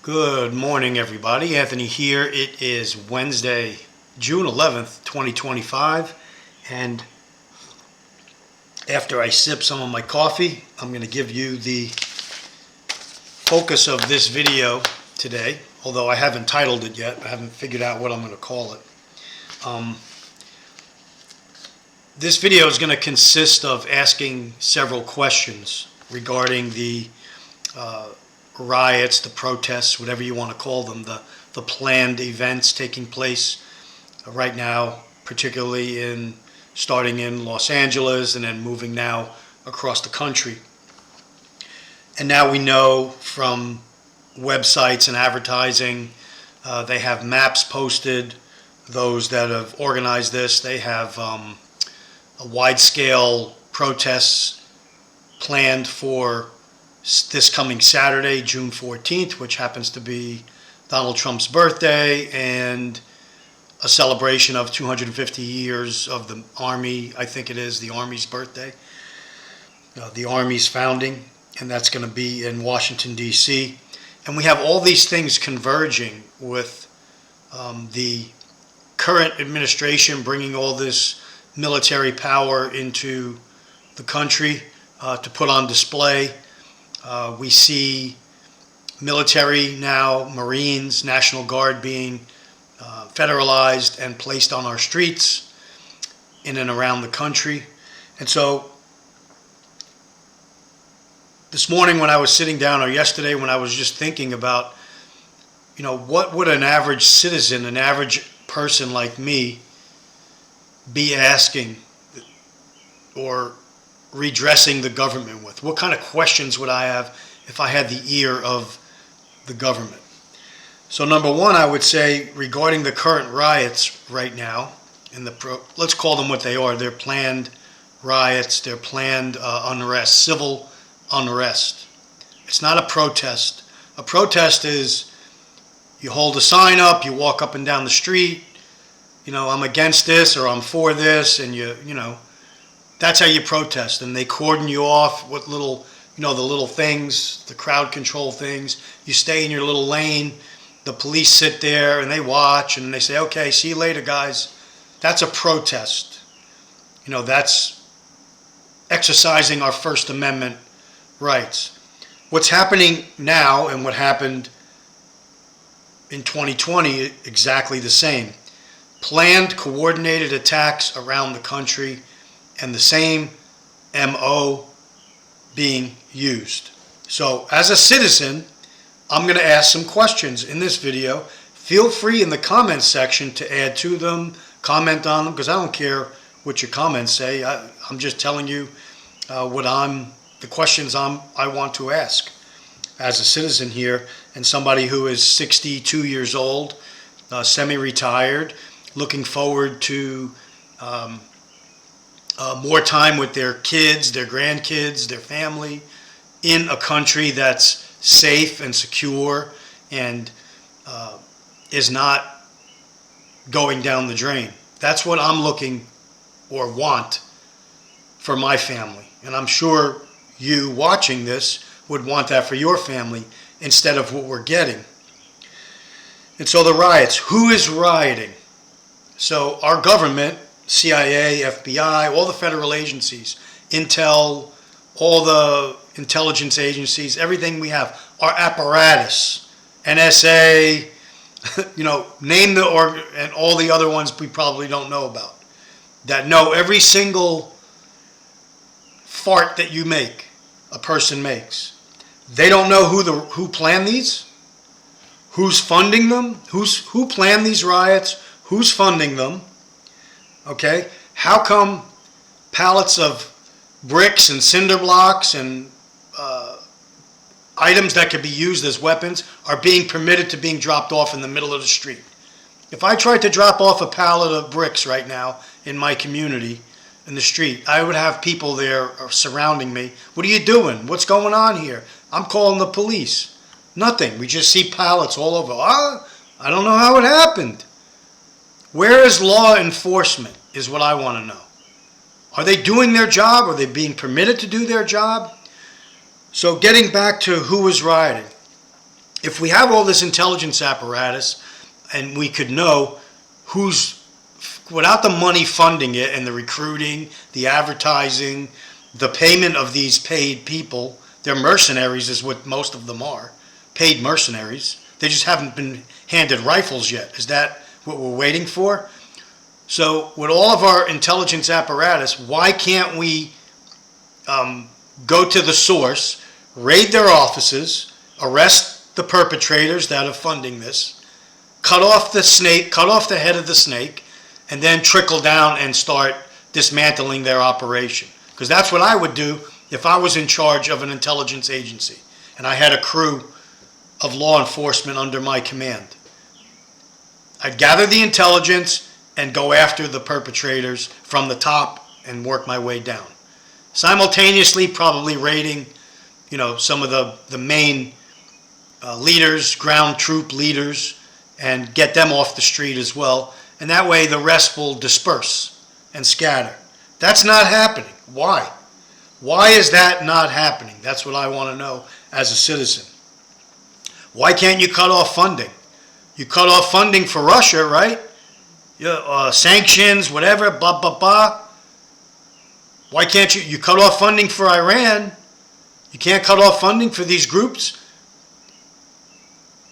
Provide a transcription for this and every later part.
Good morning, everybody. Anthony here. It is Wednesday, June 11th, 2025. And after I sip some of my coffee, I'm going to give you the focus of this video today. Although I haven't titled it yet. I haven't figured out what I'm going to call it. This video is going to consist of asking several questions regarding the riots, the protests, whatever you want to call them, the planned events taking place right now, particularly starting in Los Angeles and then moving now across the country. And now we know from websites and advertising, they have maps posted. Those that have organized this, they have a wide-scale protests planned for this coming Saturday, June 14th, which happens to be Donald Trump's birthday and a celebration of 250 years of the Army. I think it is the Army's birthday, the Army's founding, and that's going to be in Washington, D.C. And we have all these things converging with the current administration bringing all this military power into the country to put on display. We see military now, Marines, National Guard being federalized and placed on our streets in and around the country. And so this morning when I was sitting down, or yesterday when I was just thinking about, what would an average citizen, an average person like me be asking or redressing the government with? What kind of questions would I have if I had the ear of the government? So number one, I would say regarding the current riots right now, let's call them what they are. They're planned riots, they're planned unrest, civil unrest. It's not a protest. A protest is you hold a sign up, you walk up and down the street, I'm against this or I'm for this, and that's how you protest. And they cordon you off with little, the little things, the crowd control things. You stay in your little lane. The police sit there and they watch and they say, okay, see you later, guys. That's a protest. That's exercising our First Amendment rights. What's happening now and what happened in 2020, exactly the same. Planned, coordinated attacks around the country, and the same MO being used. So as a citizen, I'm going to ask some questions in this video. Feel free in the comments section to add to them, comment on them, because I don't care what your comments say. I'm just telling you the questions I want to ask as a citizen here, and somebody who is 62 years old, semi-retired, looking forward to more time with their kids, their grandkids, their family, in a country that's safe and secure and is not going down the drain. That's what I'm looking or want for my family. And I'm sure you watching this would want that for your family instead of what we're getting. And so the riots, who is rioting? So our government, CIA, FBI, all the federal agencies, Intel, all the intelligence agencies, everything we have, our apparatus, NSA, name and all the other ones we probably don't know about, that know every single fart that you make, a person makes. They don't know who planned these, who's funding them, who planned these riots, who's funding them. Okay, how come pallets of bricks and cinder blocks and items that could be used as weapons are being permitted to being dropped off in the middle of the street? If I tried to drop off a pallet of bricks right now in my community in the street, I would have people there surrounding me. What are you doing? What's going on here? I'm calling the police. Nothing. We just see pallets all over. I don't know how it happened. Where is law enforcement is what I want to know. Are they doing their job? Are they being permitted to do their job? So getting back to who is rioting. If we have all this intelligence apparatus and we could know who's, without the money funding it and the recruiting, the advertising, the payment of these paid people, they're mercenaries is what most of them are, paid mercenaries. They just haven't been handed rifles yet. Is that what we're waiting for? So with all of our intelligence apparatus, why can't we go to the source, raid their offices, arrest the perpetrators that are funding this, cut off the snake, cut off the head of the snake, and then trickle down and start dismantling their operation? Because that's what I would do if I was in charge of an intelligence agency and I had a crew of law enforcement under my command. I'd gather the intelligence and go after the perpetrators from the top and work my way down. Simultaneously, probably raiding, some of the main leaders, ground troop leaders, and get them off the street as well. And that way the rest will disperse and scatter. That's not happening. Why? Why is that not happening? That's what I want to know as a citizen. Why can't you cut off funding? You cut off funding for Russia, right? Sanctions, whatever, blah, blah, blah. Why can't you cut off funding for Iran? You can't cut off funding for these groups?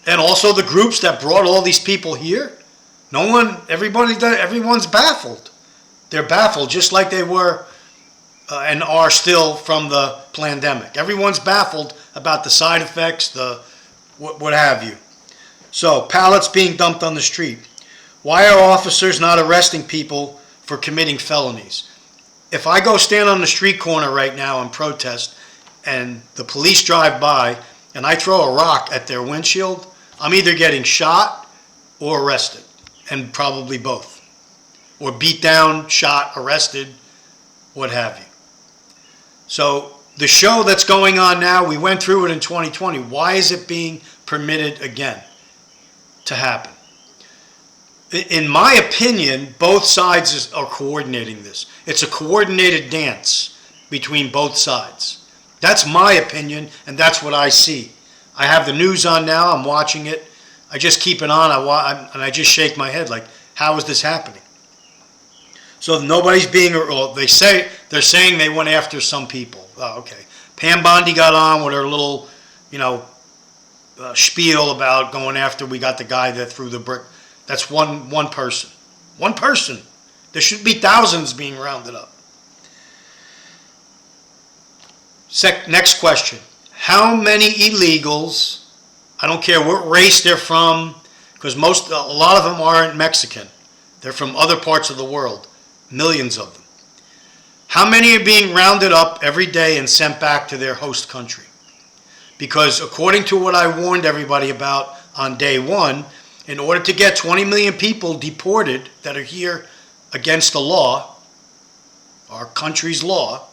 And also the groups that brought all these people here? Everyone's baffled. They're baffled just like they were and are still from the pandemic. Everyone's baffled about the side effects, what have you. So, pallets being dumped on the street. Why are officers not arresting people for committing felonies? If I go stand on the street corner right now and protest, and the police drive by, and I throw a rock at their windshield, I'm either getting shot or arrested, and probably both. Or beat down, shot, arrested, what have you. So the show that's going on now, we went through it in 2020. Why is it being permitted again to happen? In my opinion, both sides are coordinating this. It's a coordinated dance between both sides. That's my opinion, and that's what I see. I have the news on now. I'm watching it. I just keep it on, and I just shake my head like, how is this happening? So nobody's being, they're saying they went after some people. Oh, okay. Pam Bondi got on with her little, spiel about going after, we got the guy that threw the brick. That's one person. One person. There should be thousands being rounded up. Next question. How many illegals, I don't care what race they're from, because a lot of them aren't Mexican. They're from other parts of the world. Millions of them. How many are being rounded up every day and sent back to their host country? Because according to what I warned everybody about on day one, in order to get 20 million people deported that are here against the law, our country's law,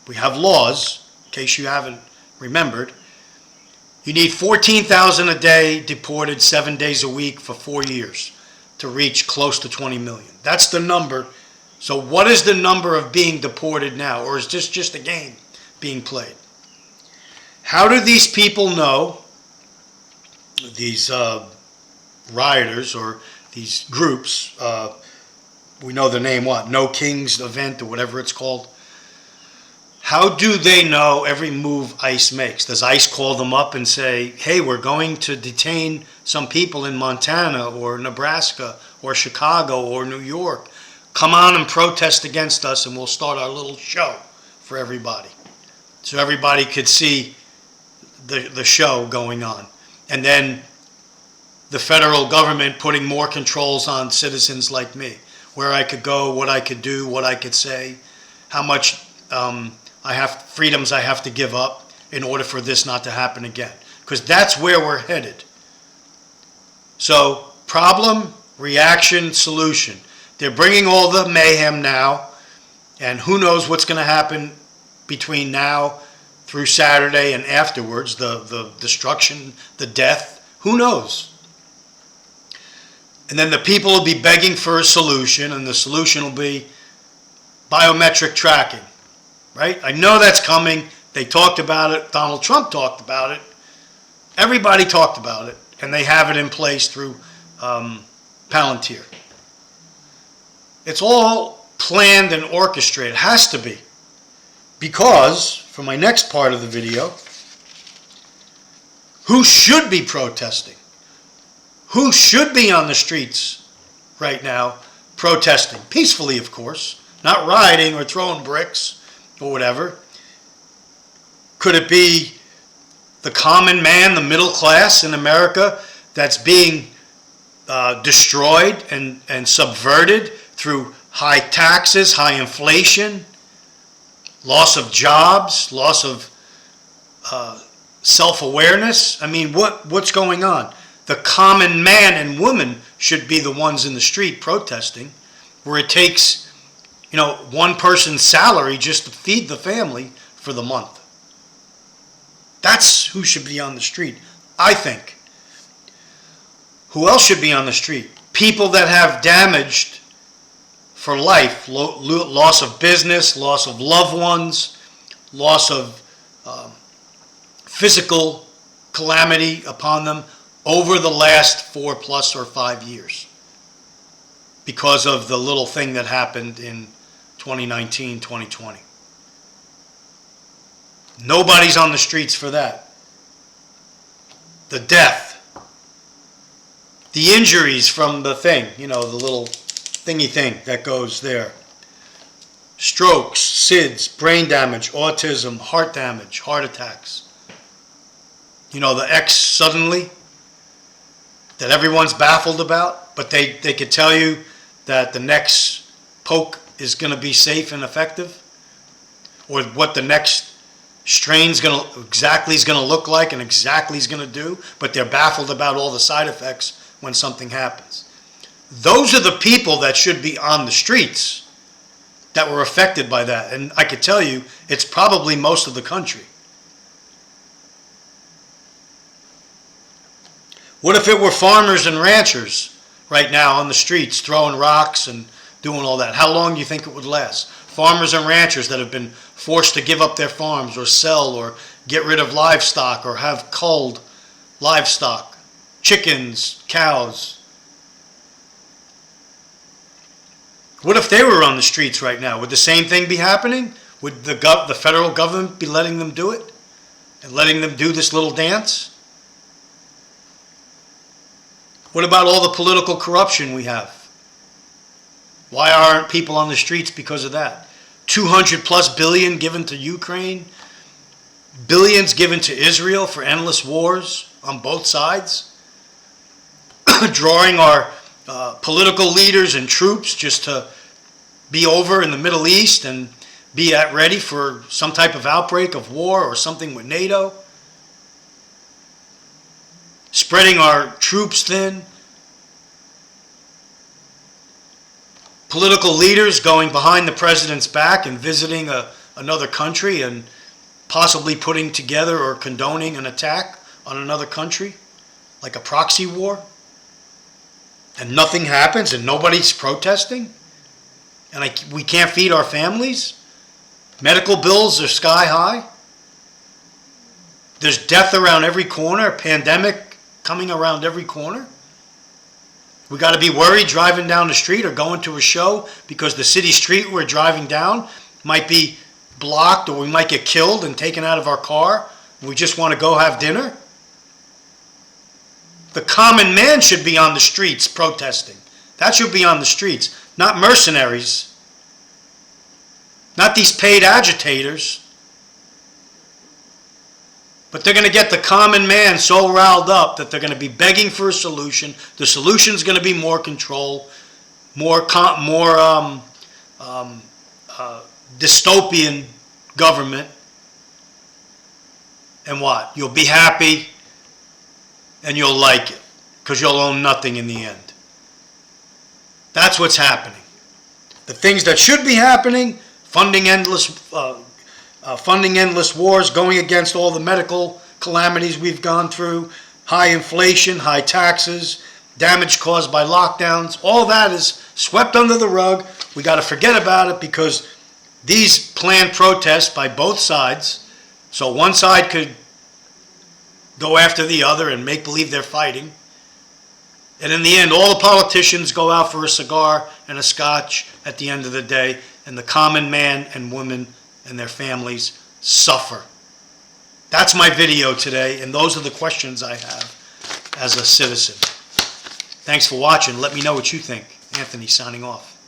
we have laws, in case you haven't remembered, you need 14,000 a day deported 7 days a week for 4 years to reach close to 20 million. That's the number. So what is the number of being deported now? Or is this just a game being played? How do these people know, these rioters or these groups, we know the name, No Kings event or whatever it's called. How do they know every move ICE makes? Does ICE call them up and say, hey, we're going to detain some people in Montana or Nebraska or Chicago or New York. Come on and protest against us and we'll start our little show for everybody. So everybody could see the show going on. And then the federal government putting more controls on citizens like me, where I could go, what I could do, what I could say, how much freedoms I have to give up in order for this not to happen again. Because that's where we're headed. So problem, reaction, solution. They're bringing all the mayhem now, and who knows what's going to happen between now through Saturday and afterwards, the destruction, the death, who knows? And then the people will be begging for a solution, and the solution will be biometric tracking, right? I know that's coming. They talked about it. Donald Trump talked about it. Everybody talked about it, and they have it in place through Palantir. It's all planned and orchestrated. It has to be. Because, for my next part of the video, who should be protesting? Who should be on the streets right now protesting? Peacefully, of course. Not rioting or throwing bricks or whatever. Could it be the common man, the middle class in America that's being destroyed and subverted through high taxes, high inflation, loss of jobs, loss of self-awareness? I mean, what's going on? The common man and woman should be the ones in the street protesting, where it takes, one person's salary just to feed the family for the month. That's who should be on the street, I think. Who else should be on the street? People that have damaged for life, loss of business, loss of loved ones, loss of physical calamity upon them over the last 4+ or 5 years because of the little thing that happened in 2019, 2020. Nobody's on the streets for that. The death, the injuries from the thing, the little thingy thing that goes there. Strokes, SIDS, brain damage, autism, heart damage, heart attacks. The X suddenly that everyone's baffled about, but they could tell you that the next poke is going to be safe and effective, or what the next strain's exactly is going to look like and exactly is going to do, but they're baffled about all the side effects when something happens. Those are the people that should be on the streets that were affected by that. And I could tell you, it's probably most of the country. What if it were farmers and ranchers right now on the streets throwing rocks and doing all that? How long do you think it would last? Farmers and ranchers that have been forced to give up their farms or sell or get rid of livestock or have culled livestock, chickens, cows. What if they were on the streets right now? Would the same thing be happening? Would the federal government be letting them do it and letting them do this little dance? What about all the political corruption we have? Why aren't people on the streets because of that? 200+ billion given to Ukraine, billions given to Israel for endless wars on both sides, drawing our political leaders and troops just to be over in the Middle East and be ready for some type of outbreak of war or something with NATO, spreading our troops thin, political leaders going behind the president's back and visiting another country and possibly putting together or condoning an attack on another country, like a proxy war, and nothing happens and nobody's protesting, and we can't feed our families. Medical bills are sky high. There's death around every corner, a pandemic coming around every corner. We got to be worried driving down the street or going to a show because the city street we're driving down might be blocked, or we might get killed and taken out of our car. We just want to go have dinner. The common man should be on the streets protesting. That should be on the streets, not mercenaries, not these paid agitators. But they're going to get the common man so riled up that they're going to be begging for a solution. The solution is going to be more control, more dystopian government. And what? You'll be happy and you'll like it because you'll own nothing in the end. That's what's happening. The things that should be happening, funding endless wars, going against all the medical calamities we've gone through, high inflation, high taxes, damage caused by lockdowns, all that is swept under the rug. We got to forget about it because these planned protests by both sides, so one side could go after the other and make believe they're fighting. And in the end, all the politicians go out for a cigar and a scotch at the end of the day, and the common man and woman and their families suffer. That's my video today, and those are the questions I have as a citizen. Thanks for watching. Let me know what you think. Anthony signing off.